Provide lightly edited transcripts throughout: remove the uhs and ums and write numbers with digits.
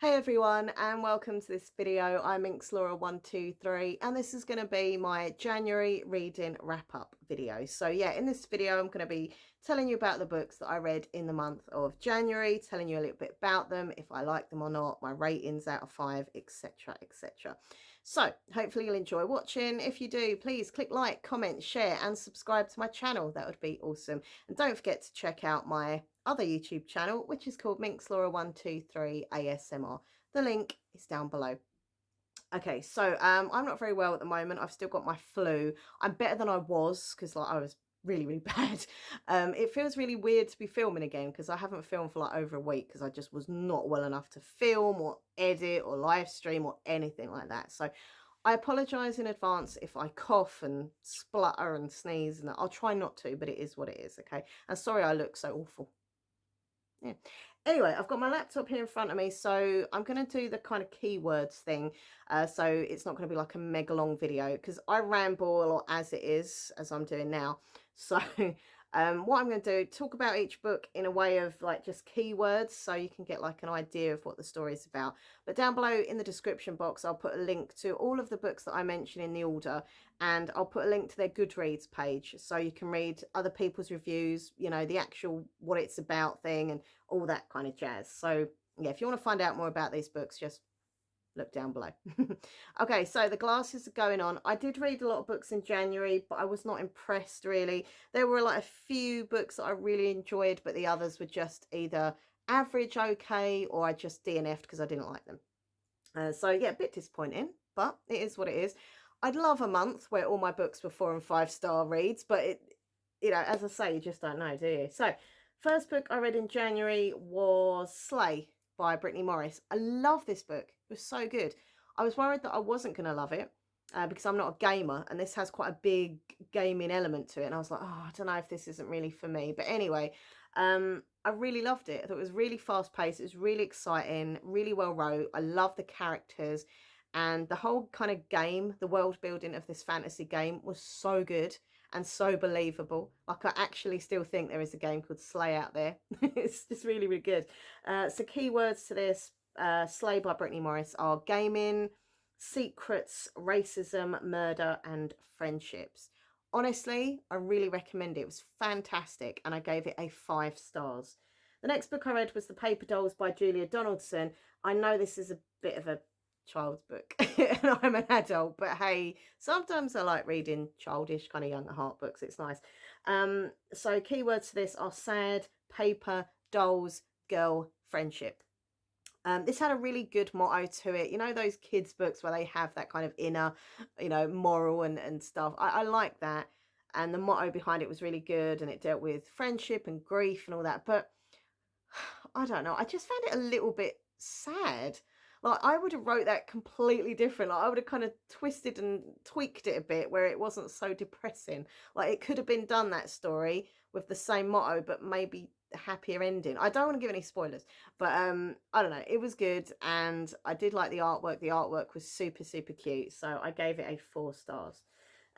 Hey everyone, and welcome to this video. I'm Laura123, and this is going to be my January reading wrap-up video. So yeah, in this video I'm going to be telling you about the books that I read in the month of January, telling you a little bit about them, if I like them or not, my ratings out of 5, etc, etc. So hopefully you'll enjoy watching. If you do, please click like, comment, share and subscribe to my channel. That would be awesome. And don't forget to check out my other YouTube channel, which is called Laura123 ASMR. The link is down below. Okay, so I'm not very well at the moment. I've still got my flu. I'm better than I was because I was really bad. It feels really weird to be filming again because I haven't filmed for like over a week because I just was not well enough to film or edit or live stream or anything like that. So I apologise in advance if I cough and splutter and sneeze, and I'll try not to, but it is what it is, okay? And sorry I look so awful. Yeah. Anyway, I've got my laptop here in front of me, so I'm going to do the kind of keywords thing. So it's not going to be like a mega long video because I ramble a lot as it is, as I'm doing now. So what I'm going to do, talk about each book in a way of like just keywords so you can get like an idea of what the story is about. But down below in the description box, I'll put a link to all of the books that I mention in the order, and I'll put a link to their Goodreads page so you can read other people's reviews, you know, the actual what it's about thing and all that kind of jazz. So yeah, if you want to find out more about these books, just look down below. Okay, so the glasses are going on. I did read a lot of books in January, but I was not impressed really. There were like a few books that I really enjoyed, but the others were just either average, okay, or I just DNF'd because I didn't like them. So yeah, a bit disappointing, but it is what it is. I'd love a month where all my books were 4 and 5 star reads, but it, you know, as I say, you just don't know, do you? So first book I read in January was Slay by Brittany Morris. I love this book. It was so good. I was worried that I wasn't going to love it because I'm not a gamer, and this has quite a big gaming element to it. And I was like, oh, I don't know if this isn't really for me. But anyway, I really loved it. I thought it was really fast paced. It was really exciting, really well wrote. I love the characters, and the whole kind of game, the world building of this fantasy game was so good and so believable. Like I actually still think there is a game called Slay out there. It's just really good. So keywords to this Slay by Brittany Morris are gaming, secrets, racism, murder and friendships. Honestly, I really recommend it. It was fantastic, and I gave it a 5 stars. The next book I read was The Paper Dolls by Julia Donaldson. I know this is a bit of a child's book and I'm an adult, but hey, sometimes I like reading childish kind of young at heart books. It's nice. So keywords to this are sad, paper, dolls, girl, friendship. This had a really good motto to it. You know, those kids books where they have that kind of inner, you know, moral and stuff. I like that. And the motto behind it was really good, and it dealt with friendship and grief and all that. But I don't know, I just found it a little bit sad. Like I would have wrote that completely different. Like I would have kind of twisted and tweaked it a bit where it wasn't so depressing. Like it could have been done, that story, with the same motto, but maybe a happier ending. I don't want to give any spoilers, but I don't know. It was good, and I did like the artwork. The artwork was super cute. So I gave it a 4 stars.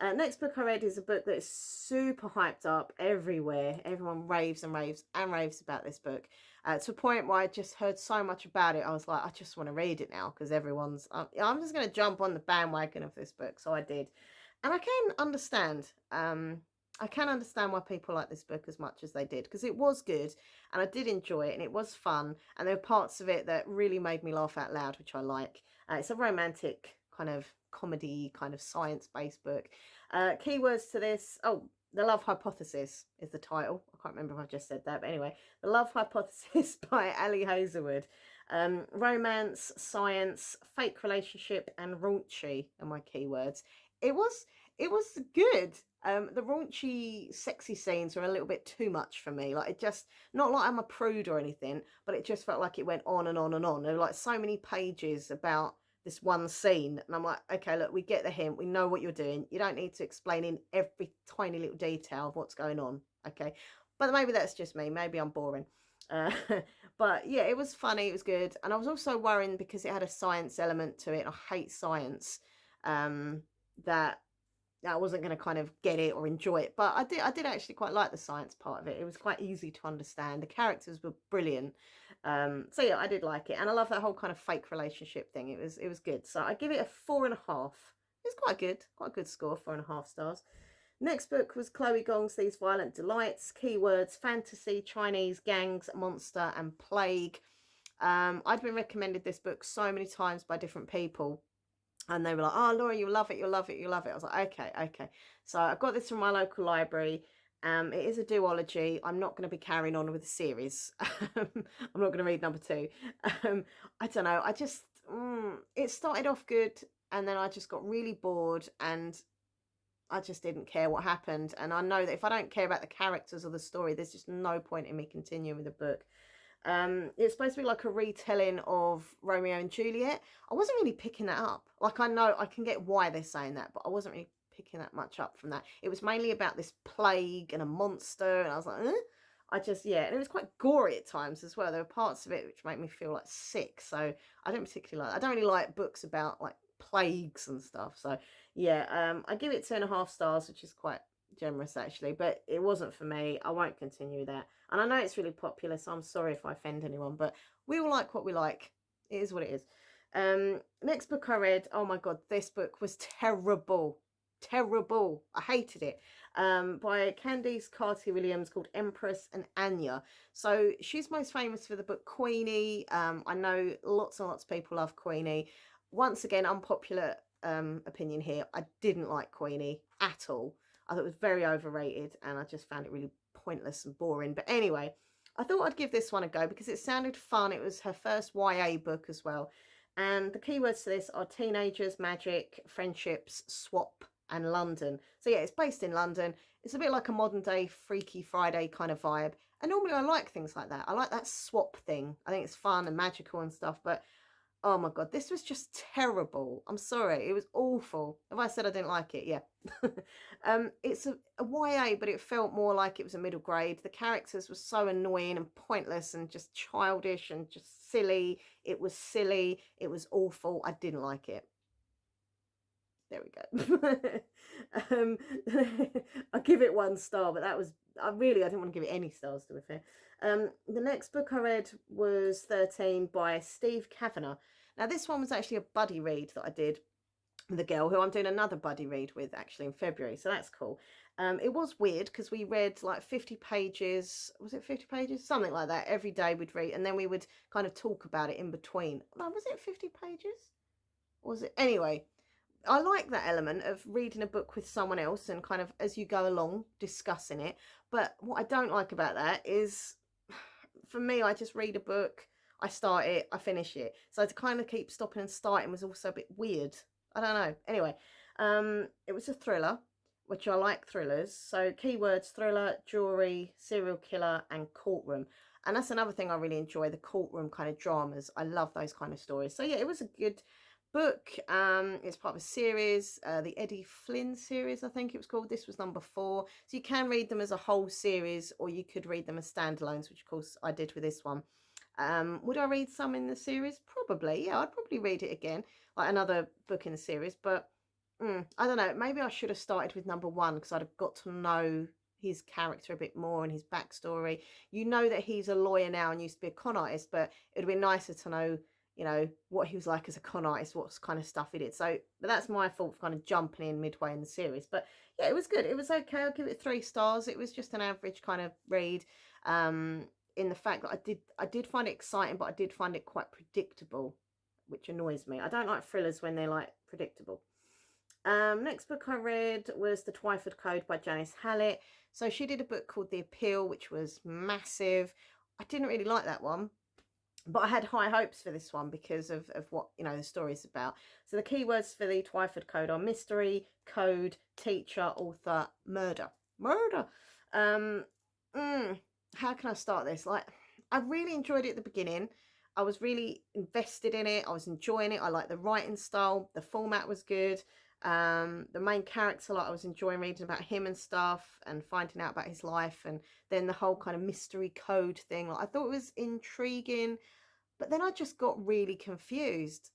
Next book I read is a book that is super hyped up everywhere. Everyone raves and raves and raves about this book, to a point where I just heard so much about it. I was like, I just want to read it now because everyone's, I'm just going to jump on the bandwagon of this book. So I did. And I can understand. I can understand why people like this book as much as they did, because it was good and I did enjoy it and it was fun. And there were parts of it that really made me laugh out loud, which I like. It's a romantic kind of comedy, kind of science-based book. Keywords to this, oh, The Love Hypothesis is the title. I can't remember if I've just said that, but anyway, The Love Hypothesis by Ali Hazelwood. Romance, science, fake relationship and raunchy are my keywords. It was good. The raunchy sexy scenes were a little bit too much for me. Like it just, not like I'm a prude or anything, but it just felt like it went on and on and on. There were like so many pages about this one scene, and I'm like, okay, look, we get the hint, we know what you're doing, you don't need to explain in every tiny little detail of what's going on, okay? But maybe that's just me, maybe I'm boring. But yeah, it was funny, it was good. And I was also worrying because it had a science element to it. I hate science, that I wasn't going to kind of get it or enjoy it, but I did actually quite like the science part of it. It was quite easy to understand. The characters were brilliant. So yeah, I did like it, and I love that whole kind of fake relationship thing. It was good. So I give it a 4.5. It's quite a good score, 4.5 stars. Next book was Chloe Gong's These Violent Delights. Keywords: fantasy, Chinese, gangs, monster, and plague. I'd been recommended this book so many times by different people, and they were like, "Oh, Laura, you'll love it, you'll love it, you'll love it." I was like, "Okay, okay." So I got this from my local library. It is a duology. I'm not going to be carrying on with the series. I'm not going to read number 2. I don't know. It started off good, and then I just got really bored, and I just didn't care what happened. And I know that if I don't care about the characters or the story, there's just no point in me continuing with the book. It's supposed to be like a retelling of Romeo and Juliet. I wasn't really picking that up. Like, I know I can get why they're saying that, but I wasn't really picking that much up from that. It was mainly about this plague and a monster, and I was like, eh? Yeah, and it was quite gory at times as well. There were parts of it which make me feel like sick, so I don't particularly like. I don't really like books about like plagues and stuff. So yeah, I give it 2.5 stars, which is quite generous actually, but it wasn't for me. I won't continue that, and I know it's really popular, so I'm sorry if I offend anyone, but we all like what we like. It is what it is. Next book I read, oh my god, this book was terrible. I hated it. By Candice Carty-Williams, called Empress and Anya. So she's most famous for the book Queenie. I know lots and lots of people love Queenie. Once again, unpopular opinion here, I didn't like Queenie at all. I thought it was very overrated, and I just found it really pointless and boring. But anyway, I thought I'd give this one a go because it sounded fun. It was her first YA book as well. And the keywords to this are teenagers, magic, friendships, swap, and London. So yeah, it's based in London. It's a bit like a modern day Freaky Friday kind of vibe. And normally I like things like that. I like that swap thing. I think it's fun and magical and stuff. But oh my god, this was just terrible. I'm sorry, it was awful. If I said I didn't like it, yeah. It's a YA, but it felt more like it was a middle grade. The characters were so annoying and pointless and just childish and just silly. It was silly. It was awful. I didn't like it. There we go. I'll give it 1 star, but that was, I didn't want to give it any stars, to be fair. The next book I read was 13 by Steve Kavanagh. Now, this one was actually a buddy read that I did with a girl who I'm doing another buddy read with actually in February, so that's cool. It was weird because we read like 50 pages, was it 50 pages? Something like that. Every day we'd read, and then we would kind of talk about it in between. No, was it 50 pages? Or was it? Anyway, I like that element of reading a book with someone else and kind of as you go along discussing it. But what I don't like about that is, for me, I just read a book, I start it, I finish it. So to kind of keep stopping and starting was also a bit weird. I don't know. Anyway, it was a thriller, which I like thrillers. So keywords: thriller, jewelry, serial killer, and courtroom. And that's another thing I really enjoy, the courtroom kind of dramas. I love those kind of stories. So yeah, it was a good book. It's part of a series, the Eddie Flynn series, I think it was called. This was number 4. So you can read them as a whole series, or you could read them as standalones, which of course I did with this one. Would I read some in the series? Probably. Yeah, I'd probably read it again, like another book in the series. But I don't know, maybe I should have started with number 1 because I'd have got to know his character a bit more and his backstory. You know that he's a lawyer now and used to be a con artist, but it would have been nicer to know, you know, what he was like as a con artist, what kind of stuff he did. So, but that's my fault for kind of jumping in midway in the series. But yeah, it was good. It was okay. I'll give it 3 stars. It was just an average kind of read. In the fact that I did find it exciting, but I did find it quite predictable, which annoys me. I don't like thrillers when they're like predictable. Next book I read was The Twyford Code by Janice Hallett. So she did a book called The Appeal, which was massive. I didn't really like that one, but I had high hopes for this one because of what, you know, the story's about. So the keywords for The Twyford Code are mystery, code, teacher, author, murder. How can I start this? Like, I really enjoyed it at the beginning. I was really invested in it. I was enjoying it. I liked the writing style. The format was good. The main character, like, I was enjoying reading about him and stuff and finding out about his life, and then the whole kind of mystery code thing. Like, I thought it was intriguing, but then I just got really confused.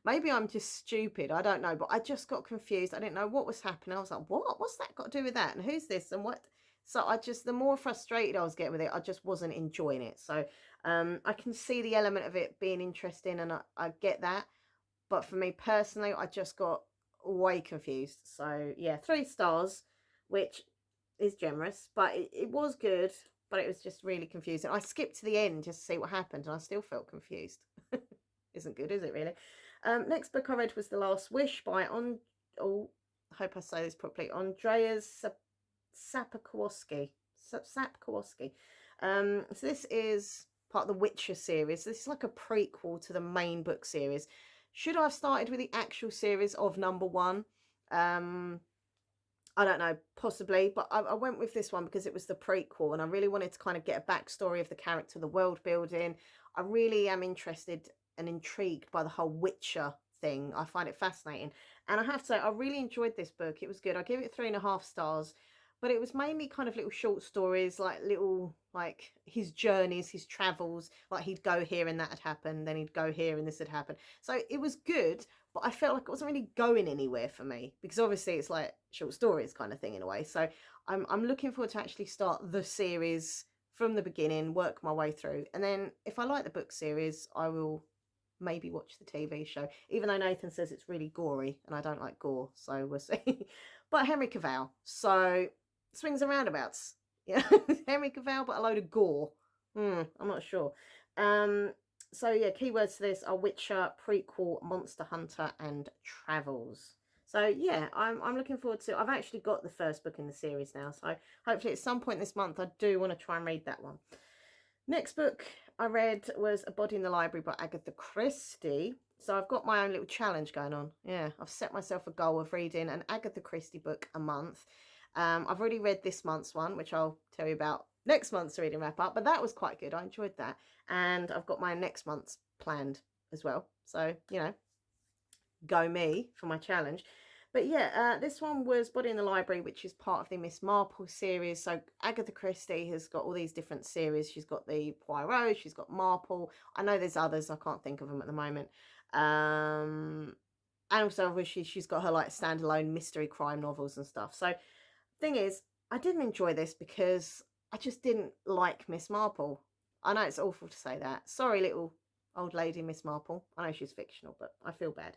Maybe I'm just stupid, I don't know, but I just got confused. I didn't know what was happening. I was like, what's that got to do with that, and who's this, and what? So the more frustrated I was getting with it, I just wasn't enjoying it. So I can see the element of it being interesting, and I get that. But for me personally, I just got way confused. So yeah, 3 stars, which is generous, but it was good, but it was just really confusing. I skipped to the end just to see what happened, and I still felt confused. Isn't good, is it really? Next book I read was The Last Wish by oh, I hope I say this properly, Andreas Sapkowski. Sapkowski. So this is part of the Witcher series. This is like a prequel to the main book series. Should I have started with the actual series of #1? I don't know, possibly, but I went with this one because it was the prequel, and I really wanted to kind of get a backstory of the character, the world building. I really am interested and intrigued by the whole Witcher thing. I find it fascinating, and I have to say, I really enjoyed this book. It was good. I gave it 3.5 stars, but it was mainly kind of little short stories, like little, like his journeys, his travels. Like he'd go here and that had happened, then he'd go here and this had happened. So it was good, but I felt like it wasn't really going anywhere for me, because obviously it's like short stories kind of thing in a way. So I'm looking forward to actually start the series from the beginning, work my way through, and then if I like the book series, I will maybe watch the TV show, even though Nathan says it's really gory and I don't like gore, so we'll see. But Henry Cavill, so swings and roundabouts. Yeah, Henry Cavill, but a load of gore. I'm not sure. So yeah, keywords to this are Witcher, prequel, Monster Hunter, and travels. So yeah, I'm looking forward to. I've actually got the first book in the series now, so hopefully at some point this month I do want to try and read that one. Next book I read was A Body in the Library by Agatha Christie. So I've got my own little challenge going on. Yeah, I've set myself a goal of reading an Agatha Christie book a month. I've already read this month's one, which I'll tell you about next month's reading wrap up, but that was quite good. I enjoyed that. And I've got my next month's planned as well. So, you know, go me for my challenge. But yeah, this one was Body in the Library, which is part of the Miss Marple series. So Agatha Christie has got all these different series. She's got the Poirot, she's got Marple. I know there's others, I can't think of them at the moment. And also obviously she's got her like standalone mystery crime novels and stuff. So thing is, I didn't enjoy this because I just didn't like Miss Marple. I know it's awful to say that. Sorry, little old lady Miss Marple. I know she's fictional, but I feel bad.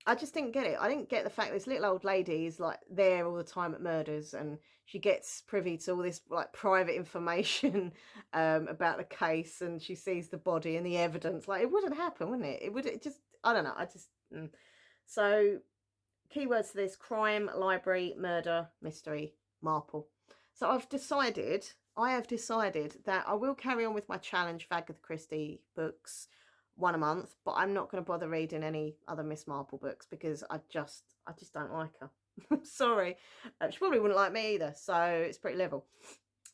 I just didn't get it. I didn't get the fact this little old lady is like there all the time at murders, and she gets privy to all this like private information about the case, and she sees the body and the evidence. Like it wouldn't happen, wouldn't it? It would. It just. I don't know. I just. So, keywords to this: crime, library, murder, mystery, Marple. So I have decided that I will carry on with my challenge for Agatha Christie books, one a month, but I'm not going to bother reading any other Miss Marple books because I just don't like her. Sorry. She probably wouldn't like me either, so it's pretty level.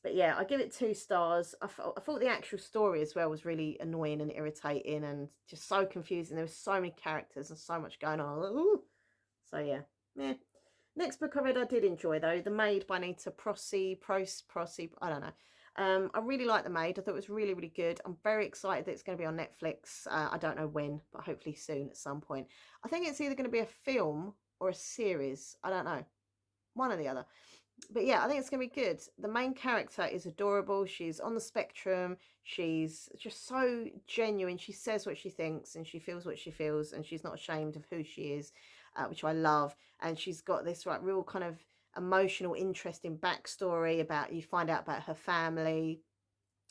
But yeah, I give it 2 stars. I thought the actual story as well was really annoying and irritating and just so confusing. There were so many characters and so much going on. Ooh. So yeah, Next book I read I did enjoy though, The Maid by Anita Prosy, I don't know. I really like The Maid. I thought it was really, really good. I'm very excited that it's going to be on Netflix. I don't know when, but hopefully soon at some point. I think it's either going to be a film or a series. I don't know. One or the other. But yeah, I think it's going to be good. The main character is adorable. She's on the spectrum. She's just so genuine. She says what she thinks and she feels what she feels, and she's not ashamed of who she is, which I love. And she's got this like real kind of emotional, interesting backstory about, you find out about her family,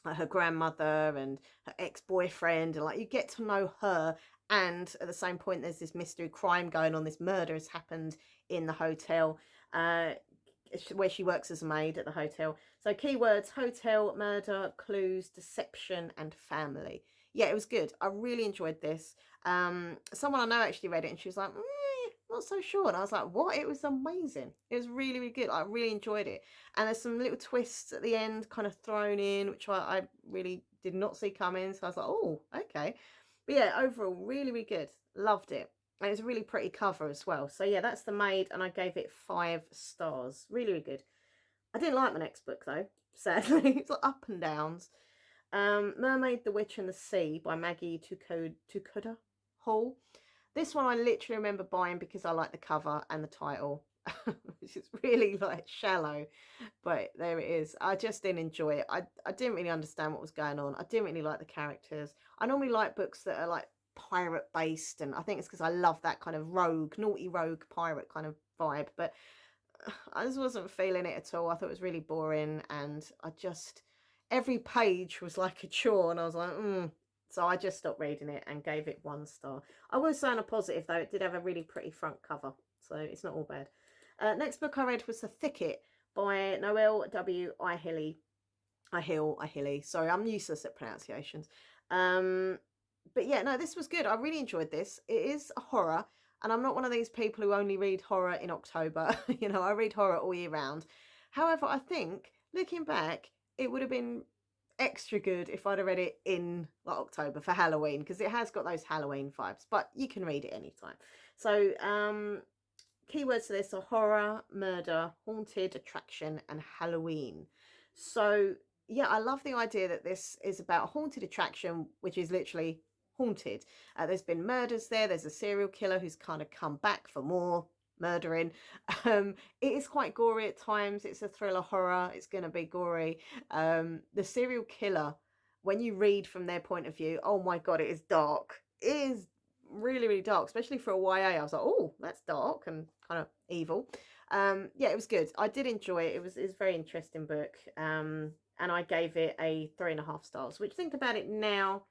like her grandmother and her ex-boyfriend, and like you get to know her. And at the same point there's this mystery crime going on. This murder has happened in the hotel where she works as a maid at the hotel. So keywords: hotel, murder, clues, deception, and family. Yeah, it was good. I really enjoyed this. Someone I know actually read it and she was like, not so sure. And I was like, what? It was amazing. It was really, really good. I really enjoyed it. And there's some little twists at the end kind of thrown in, which I really did not see coming. So I was like, oh, okay. But yeah, overall, really, really good. Loved it. And it's a really pretty cover as well. So yeah, that's The Maid, and I gave it 5 stars. Really, really good. I didn't like my next book though, sadly. It's like up and downs. Mermaid, the Witch and the Sea by Maggie Tukuda Hall. This one I literally remember buying because I like the cover and the title. which is really like shallow, but there it is. I just didn't enjoy it. I didn't really understand what was going on. I didn't really like the characters. I normally like books that are like pirate based, and I think it's because I love that kind of rogue, naughty rogue pirate kind of vibe, but I just wasn't feeling it at all. I thought it was really boring, and every page was like a chore, and I was like, So I just stopped reading it and gave it 1 star. I will say on a positive though, it did have a really pretty front cover, so it's not all bad. Next book I read was The Thicket by Noel W. Ihilly. Sorry, I'm useless at pronunciations. But yeah, no, this was good. I really enjoyed this. It is a horror, and I'm not one of these people who only read horror in October. You know, I read horror all year round. However, I think looking back, it would have been extra good if I'd have read it in like October for Halloween, because it has got those Halloween vibes, but you can read it anytime. So keywords to this are horror, murder, haunted, attraction, and Halloween. So yeah, I love the idea that this is about a haunted attraction, which is literally haunted. There's been murders there. There's a serial killer who's kind of come back for more murdering. It is quite gory at times. It's a thriller horror. It's going to be gory. The serial killer, when you read from their point of view, oh my God, it is dark. It is really, really dark, especially for a YA. I was like, oh, that's dark and kind of evil. Yeah, it was good. I did enjoy it. It was a very interesting book. And I gave it a 3.5 stars, which, think about it now,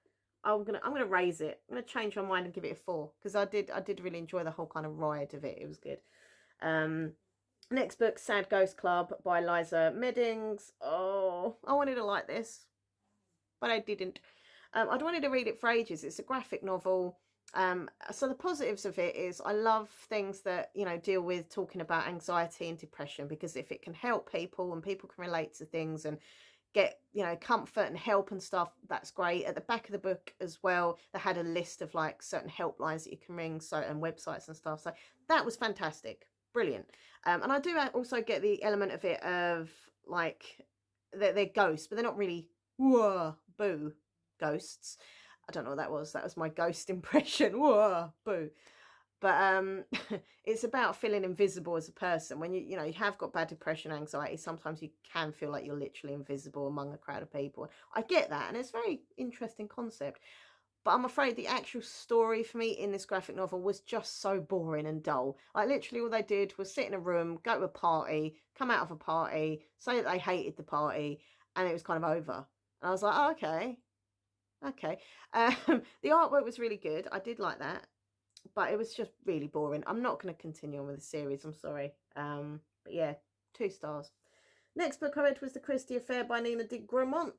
I'm gonna raise it. I'm gonna change my mind and give it a 4, because I did really enjoy the whole kind of ride of it. It was good. Next book, Sad Ghost Club by Liza Meddings. Oh, I wanted to like this, but I didn't. I'd wanted to read it for ages. It's a graphic novel. So the positives of it is I love things that, you know, deal with talking about anxiety and depression, because if it can help people and people can relate to things and get, you know, comfort and help and stuff, that's great. At the back of the book as well, they had a list of like certain helplines that you can ring, certain websites and stuff. So that was fantastic. Brilliant. And I do also get the element of it of like they're ghosts, but they're not really whoa boo ghosts. I don't know what that was. That was my ghost impression. Whoa boo. But it's about feeling invisible as a person. When you know, you have got bad depression, anxiety, sometimes you can feel like you're literally invisible among a crowd of people. I get that, and it's a very interesting concept. But I'm afraid the actual story for me in this graphic novel was just so boring and dull. Like, literally all they did was sit in a room, go to a party, come out of a party, say that they hated the party, and it was kind of over. And I was like, oh, okay. The artwork was really good. I did like that, but it was just really boring. I'm not going to continue on with the series. I'm sorry. But yeah, 2 stars. Next book I read was The Christie Affair by Nina de Gramont.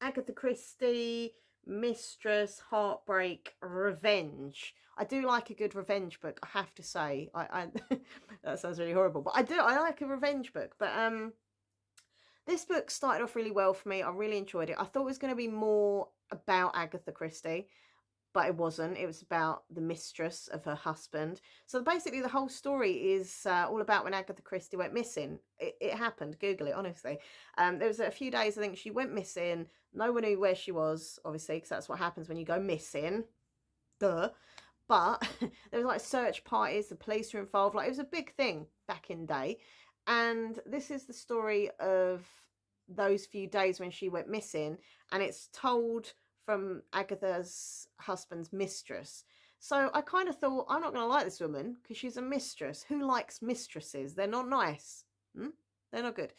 Agatha Christie, Mistress, Heartbreak, Revenge. I do like a good revenge book, I have to say. I that sounds really horrible, but I like a revenge book. But this book started off really well for me. I really enjoyed it. I thought it was going to be more about Agatha Christie, but it wasn't. It was about the mistress of her husband. So basically the whole story is all about when Agatha Christie went missing. It happened. Google it, honestly. There was a few days, I think, she went missing. No one knew where she was, obviously, because that's what happens when you go missing. Duh. But there was like search parties, the police were involved. Like, it was a big thing back in the day. And this is the story of those few days when she went missing. And it's told from Agatha's husband's mistress. So I kind of thought, I'm not going to like this woman because she's a mistress. Who likes mistresses? They're not nice. They're not good.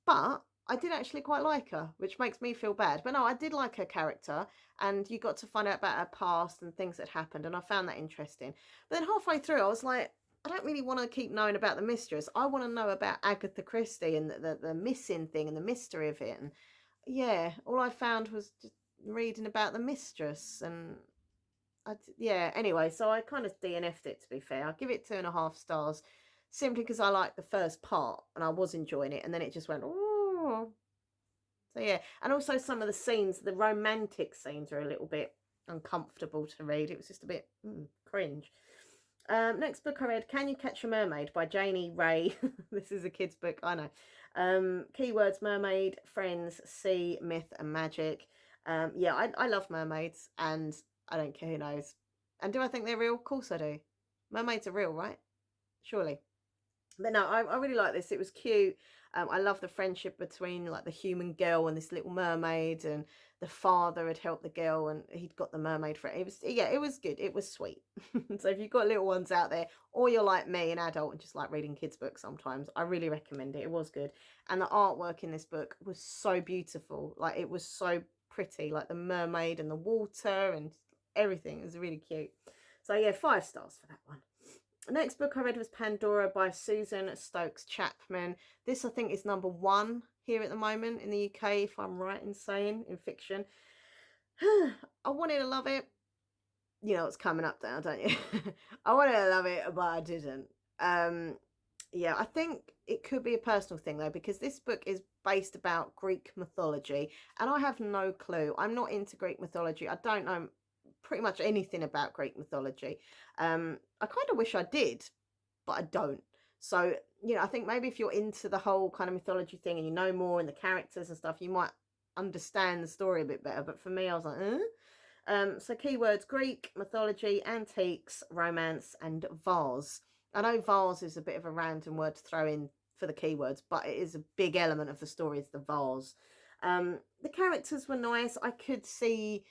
But I did actually quite like her, which makes me feel bad. But no, I did like her character, and you got to find out about her past and things that happened, and I found that interesting. But then halfway through, I was like, I don't really want to keep knowing about the mistress. I want to know about Agatha Christie and the missing thing and the mystery of it. And yeah, all I found was just reading about the mistress, and yeah, anyway, so I kind of DNF'd it, to be fair. I'll give it 2.5 stars, simply because I liked the first part and I was enjoying it, and then it just went, oh. So yeah, and also some of the scenes, the romantic scenes, are a little bit uncomfortable to read. It was just a bit cringe. Next book I read, Can You Catch a Mermaid by Janie Ray. This is a kid's book, I know. Keywords: mermaid, friends, sea, myth, and magic. Yeah, I love mermaids, and I don't care who knows. And do I think they're real? Of course I do. Mermaids are real, right? surely. But no, I really like this. It was cute. I love the friendship between like the human girl and this little mermaid, and the father had helped the girl and he'd got the mermaid for it. It was, yeah, it was good. It was sweet. So if you've got little ones out there, or you're like me, an adult, and just like reading kids' books sometimes, I really recommend it. It was good. And the artwork in this book was so beautiful. Like it was so pretty, like the mermaid and the water and everything. It was really cute. So yeah, 5 stars for that one. The next book I read was Pandora by Susan Stokes Chapman. This, I think, is #1 here at the moment in the UK, if I'm right in saying, in fiction. I wanted to love it. You know what's coming up now, don't you? I wanted to love it, but I didn't. Yeah, I think it could be a personal thing, though, because this book is based about Greek mythology, and I have no clue. I'm not into Greek mythology. I don't know pretty much anything about Greek mythology. I kind of wish I did, but I don't. So, you know, I think maybe if you're into the whole kind of mythology thing and you know more and the characters and stuff, you might understand the story a bit better. But for me, I was like, so keywords: Greek mythology, antiques, romance, and vase. I know vase is a bit of a random word to throw in for the keywords, but it is a big element of the story, is the vase. The characters were nice. I could see,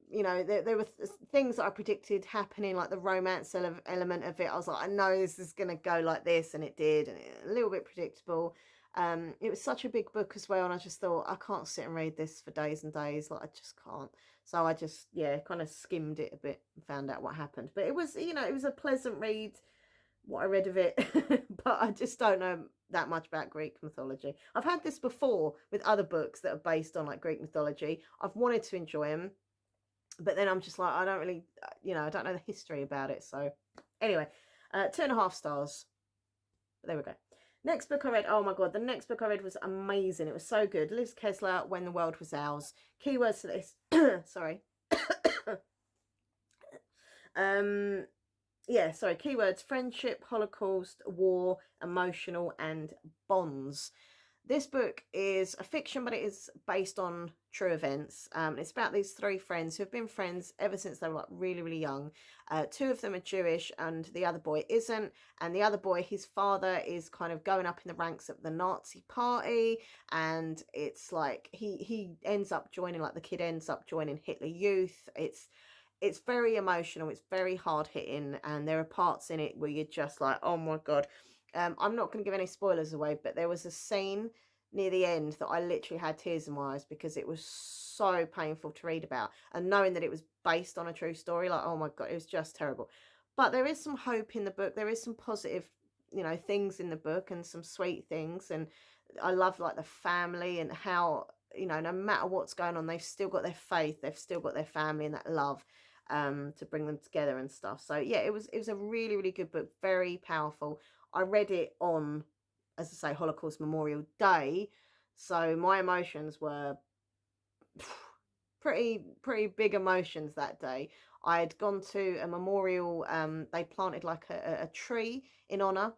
you know, there were things that I predicted happening, like the romance element of it. I was like, I know this is going to go like this, and it did, and a little bit predictable. It was such a big book as well, and I just thought, I can't sit and read this for days and days. Like, I just can't. So I just, yeah, kind of skimmed it a bit and found out what happened. But it was, you know, it was a pleasant read, what I read of it. But I just don't know that much about Greek mythology. I've had this before with other books that are based on like Greek mythology. I've wanted to enjoy them, but then I'm just like, I don't really, you know, I don't know the history about it. So anyway, 2.5 stars. But there we go. Next book I read, oh my God, the next book I read was amazing. It was so good. Liz Kessler, When the World Was Ours. Keywords to this, sorry. Yeah, sorry, keywords: friendship, Holocaust, war, emotional, and bonds. This book is a fiction, but it is based on true events. It's about these 3 friends who have been friends ever since they were like really, really young. 2 of them are Jewish, and the other boy isn't. And the other boy, his father is kind of going up in the ranks of the Nazi party, and it's like he ends up joining, like the kid ends up joining Hitler Youth. It's very emotional. It's very hard hitting, and there are parts in it where you're just like, oh my God. I'm not going to give any spoilers away, but there was a scene near the end that I literally had tears in my eyes because it was so painful to read about, and knowing that it was based on a true story, like, oh my God, it was just terrible. But there is some hope in the book. There is some positive, you know, things in the book, and some sweet things. And I love like the family, and how, you know, no matter what's going on, they've still got their faith, they've still got their family and that love, to bring them together and stuff. So yeah, it was a really, really good book, very powerful. I read it on, as I say, Holocaust Memorial Day, so my emotions were pretty big emotions that day. I had gone to a memorial. They planted like a tree in honor,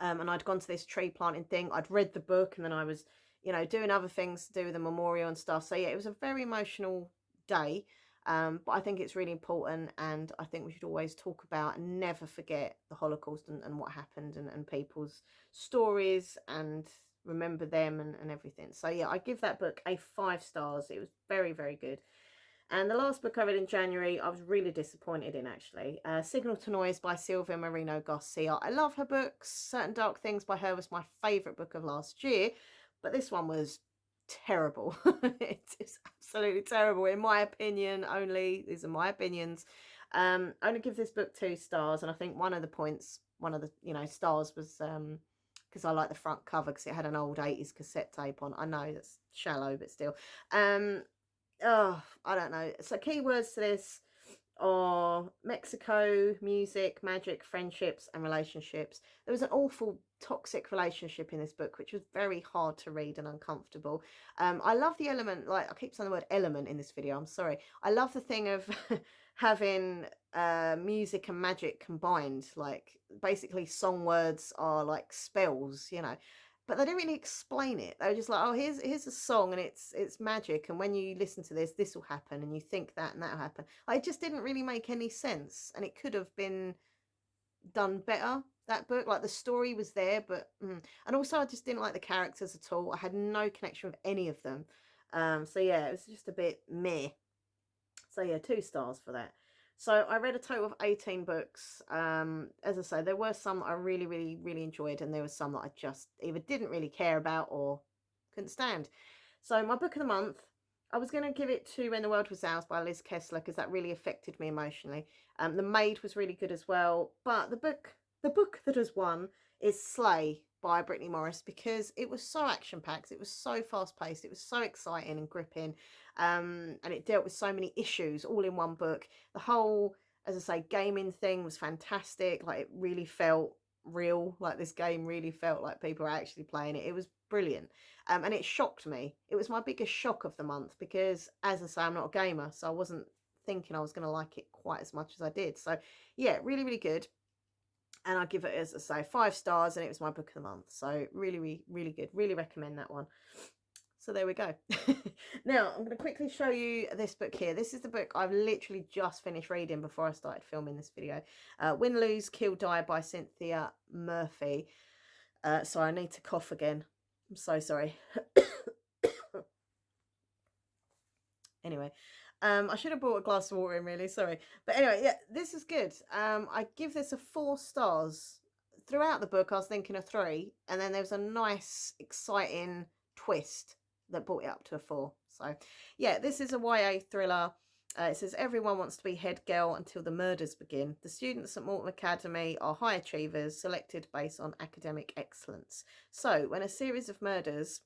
and I'd gone to this tree planting thing. I'd read the book, and then I was, you know, doing other things to do with the memorial and stuff. So yeah, it was a very emotional day. But I think it's really important, and I think we should always talk about and never forget the Holocaust, and what happened, and people's stories, and remember them, and everything. So yeah, I give that book a 5 stars. It was very, very good. And the last book I read in January, I was really disappointed in, actually. Signal to Noise by Silvia Moreno Garcia. I love her books. Certain Dark Things by her was my favourite book of last year, but this one was terrible. It's absolutely terrible, in my opinion only. These are my opinions. I only give this book 2 stars, and I think one of the, you know, stars was because I like the front cover, because it had an old 80s cassette tape on. I know that's shallow, but still. Oh, I don't know. So keywords to this are Mexico, music, magic, friendships, and relationships. There was an awful toxic relationship in this book, which was very hard to read and uncomfortable. I love the element, like, I keep saying the word element in this video, I'm sorry. I love the thing of having music and magic combined. Like, basically song words are like spells, you know. But they didn't really explain it. They were just like, oh, here's a song, and it's magic, and when you listen to this will happen, and you think that, and that'll happen. Like, it just didn't really make any sense, and it could have been done better. that book. Like the story was there, but and also I just didn't like the characters at all. I had no connection with any of them. So yeah, it was just a bit meh. So yeah, 2 stars for that. So I read a total of 18 books. As I say, there were some that I really, really, really enjoyed, and there were some that I just either didn't really care about or couldn't stand. So my book of the month, I was going to give it to When the World Was Ours by Liz Kessler because that really affected me emotionally. The Maid was really good as well, but the book that has won is Slay by Brittany Morris because it was so action packed, it was so fast paced, it was so exciting and gripping, and it dealt with so many issues all in one book. The whole, as I say, gaming thing was fantastic. Like it really felt real, like this game really felt like people were actually playing it. It was brilliant. And it shocked me. It was my biggest shock of the month because, as I say, I'm not a gamer, so I wasn't thinking I was going to like it quite as much as I did. So yeah, really, really good. And I give it, as I say, 5 stars, and it was my book of the month. So really, really, really good. Really recommend that one. So there we go. Now, I'm going to quickly show you this book here. This is the book I've literally just finished reading before I started filming this video. Win, Lose, Kill, Die by Cynthia Murphy. Sorry, I need to cough again. I'm so sorry. Anyway, I should have brought a glass of water in, really, sorry. But anyway, yeah, this is good. I give this a 4 stars. Throughout the book, I was thinking a 3, and then there was a nice, exciting twist that brought it up to a 4. So, yeah, this is a YA thriller. It says, everyone wants to be head girl until the murders begin. The students at Morton Academy are high achievers, selected based on academic excellence. So, when a series of murders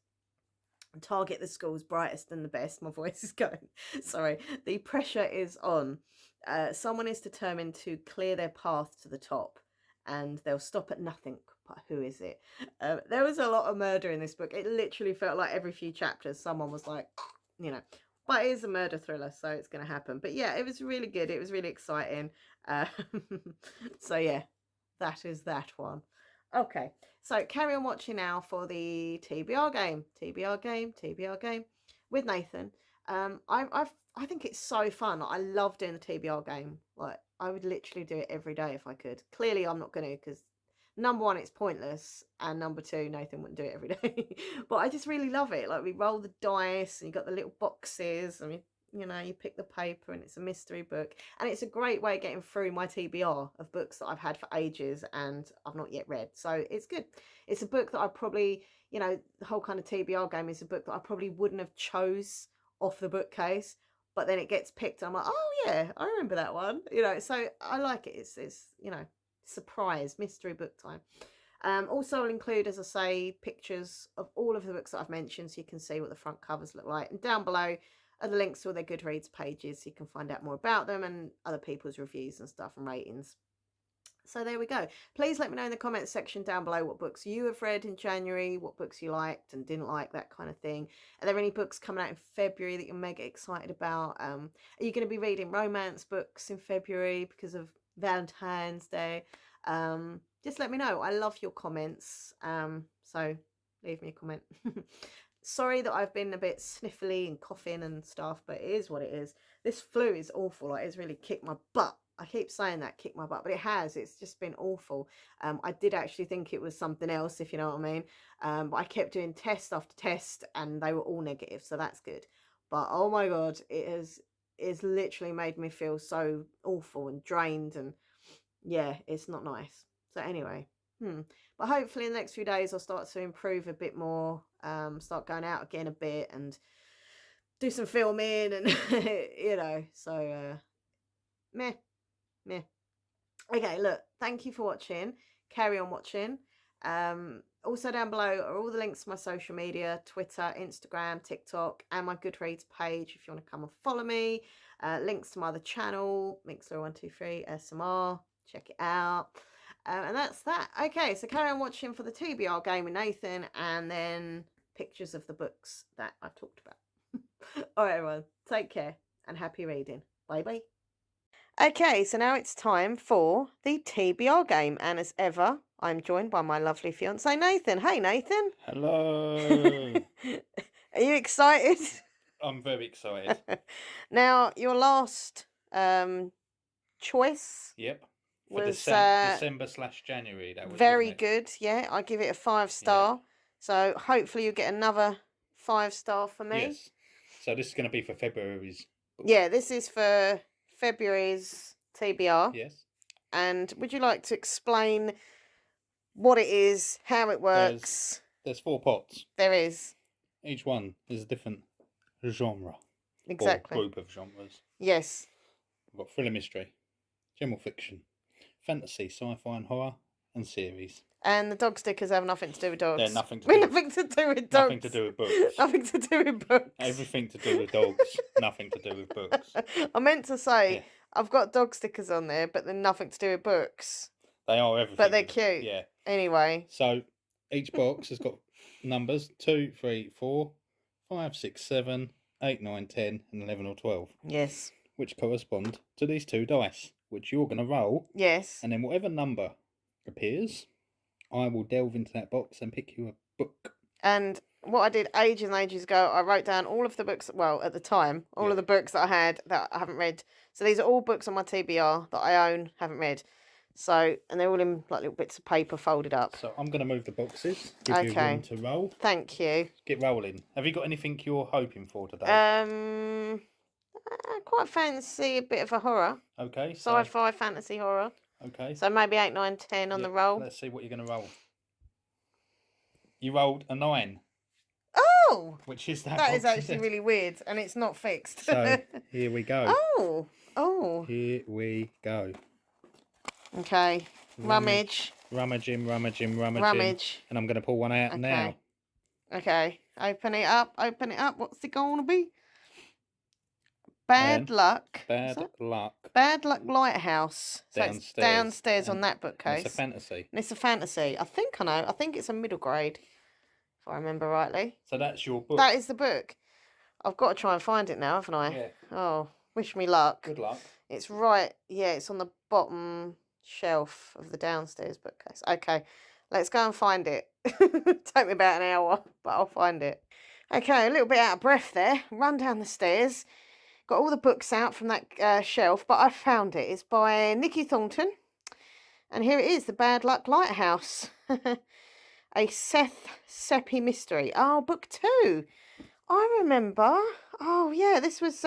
target the school's brightest and the best, my voice is going, sorry, the pressure is on. Someone is determined to clear their path to the top, and they'll stop at nothing. But who is it? There was a lot of murder in this book. It literally felt like every few chapters someone was like, you know, but it is a murder thriller, so it's going to happen. But yeah, it was really good. It was really exciting. So yeah, that is that one. Okay, so carry on watching now for the TBR game, TBR game, TBR game with Nathan. I think it's so fun. I love doing the TBR game. Like I would literally do it every day if I could. Clearly, I'm not going to because number 1, it's pointless, and number 2, Nathan wouldn't do it every day. But I just really love it. Like we roll the dice, and you got the little boxes. I mean, you know, you pick the paper, and it's a mystery book, and it's a great way of getting through my TBR of books that I've had for ages and I've not yet read. So it's good. It's a book that I probably, you know, the whole kind of TBR game is a book that I probably wouldn't have chose off the bookcase, but then it gets picked. I'm like, oh yeah, I remember that one. You know, so I like it. It's you know, surprise mystery book time. Also, I'll include, as I say, pictures of all of the books that I've mentioned so you can see what the front covers look like. And down below are the links to all their Goodreads pages so you can find out more about them and other people's reviews and stuff and ratings. So there we go. Please let me know in the comments section down below what books you have read in January, what books you liked and didn't like, that kind of thing. Are there any books coming out in February that you're mega excited about? Are you going to be reading romance books in February because of Valentine's Day? Just let me know. I love your comments. So leave me a comment. Sorry that I've been a bit sniffly and coughing and stuff, but it is what it is. This flu is awful. Like, it's really kicked my butt. I keep saying that, kick my butt, but it has. It's just been awful. I did actually think it was something else, if you know what I mean. But I kept doing test after test, and they were all negative, so that's good. But oh my god, it's literally made me feel so awful and drained, and yeah, it's not nice. So anyway, but hopefully in the next few days I'll start to improve a bit more. Start going out again a bit and do some filming, and you know. So meh. Okay, look, thank you for watching. Carry on watching. Also down below are all the links to my social media, Twitter, Instagram, TikTok, and my Goodreads page if you want to come and follow me. Links to my other channel, Mixler123 SMR. Check it out. And that's that. Okay, so carry on watching for the TBR game with Nathan, and then pictures of the books that I've talked about. All right, everyone, take care and happy reading. Bye-bye. Okay, so now it's time for the TBR game, and as ever, I'm joined by my lovely fiance Nathan. Hey, Nathan. Hello. Are you excited? I'm very excited. Now, your last choice Yep. For was December/January, that was, very wasn't it? good. Yeah, I give it a 5-star. So hopefully you get another 5-star for me. Yes. So this is going to be for February's book. Yeah, this is for February's TBR. Yes. And would you like to explain what it is, how it works? There's 4 pots. There is. Each one is a different genre. Exactly. Or group of genres. Yes. We've got thriller mystery, general fiction, fantasy, sci-fi and horror, and series. And the dog stickers have nothing to do with dogs. They're nothing to do nothing to do with dogs. Nothing to do with books. Nothing to do with books. Everything to do with dogs. Nothing to do with books. I meant to say, Yeah. I've got dog stickers on there, but they're nothing to do with books. They are everything. But they're cute. Yeah. Anyway. So each box has got numbers 2, 3, 4, 5, 6, 7, 8, 9, 10, and 11 or 12. Yes. Which correspond to these 2 dice, which you're going to roll. Yes. And then whatever number appears, I will delve into that box and pick you a book. And what I did ages and ages ago, I wrote down all of the books, well, at the time, all of the books that I had that I haven't read. So these are all books on my TBR that I own, haven't read. So, and they're all in like little bits of paper folded up. So I'm going to move the boxes, give you room to roll. Thank you. Get rolling. Have you got anything you're hoping for today? I quite fancy a bit of a horror. Okay. Sci-fi, fantasy, horror. Okay. So maybe 8, 9, 10 on the roll. Let's see what you're going to roll. You rolled a 9. Oh! Which is that? That is actually really weird, and it's not fixed. So here we go. Oh. Here we go. Okay. Rummage. Rummage. And I'm going to pull one out now. Okay. Open it up. What's it going to be? Bad Luck. Bad Luck. Bad Luck Lighthouse. So Downstairs. it's downstairs on that bookcase. It's a fantasy. And it's a fantasy. I think I know. I think it's a middle grade, if I remember rightly. So that's your book. That is the book. I've got to try and find it now, haven't I? Yeah. Oh, wish me luck. Good luck. It's right. Yeah, it's on the bottom shelf of the downstairs bookcase. Okay, let's go and find it. Take me about an hour, but I'll find it. Okay, a little bit out of breath there. Run down the stairs. Got all the books out from that shelf, but I found it. It's by Nikki Thornton. And here it is, The Bad Luck Lighthouse. A Seth Seppi mystery. Oh, book 2. I remember. Oh, yeah, this was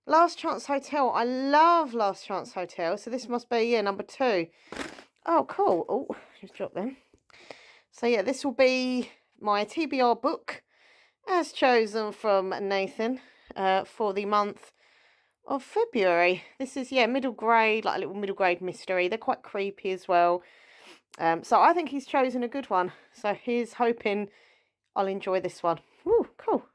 Last Chance Hotel. I love Last Chance Hotel. So this must be, yeah, number 2. Oh, cool. Oh, just drop them. So, yeah, this will be my TBR book as chosen from Nathan. For the month of February. This is, yeah, middle grade, like a little middle grade mystery. They're quite creepy as well. So I think he's chosen a good one. So he's hoping I'll enjoy this one. Ooh, cool.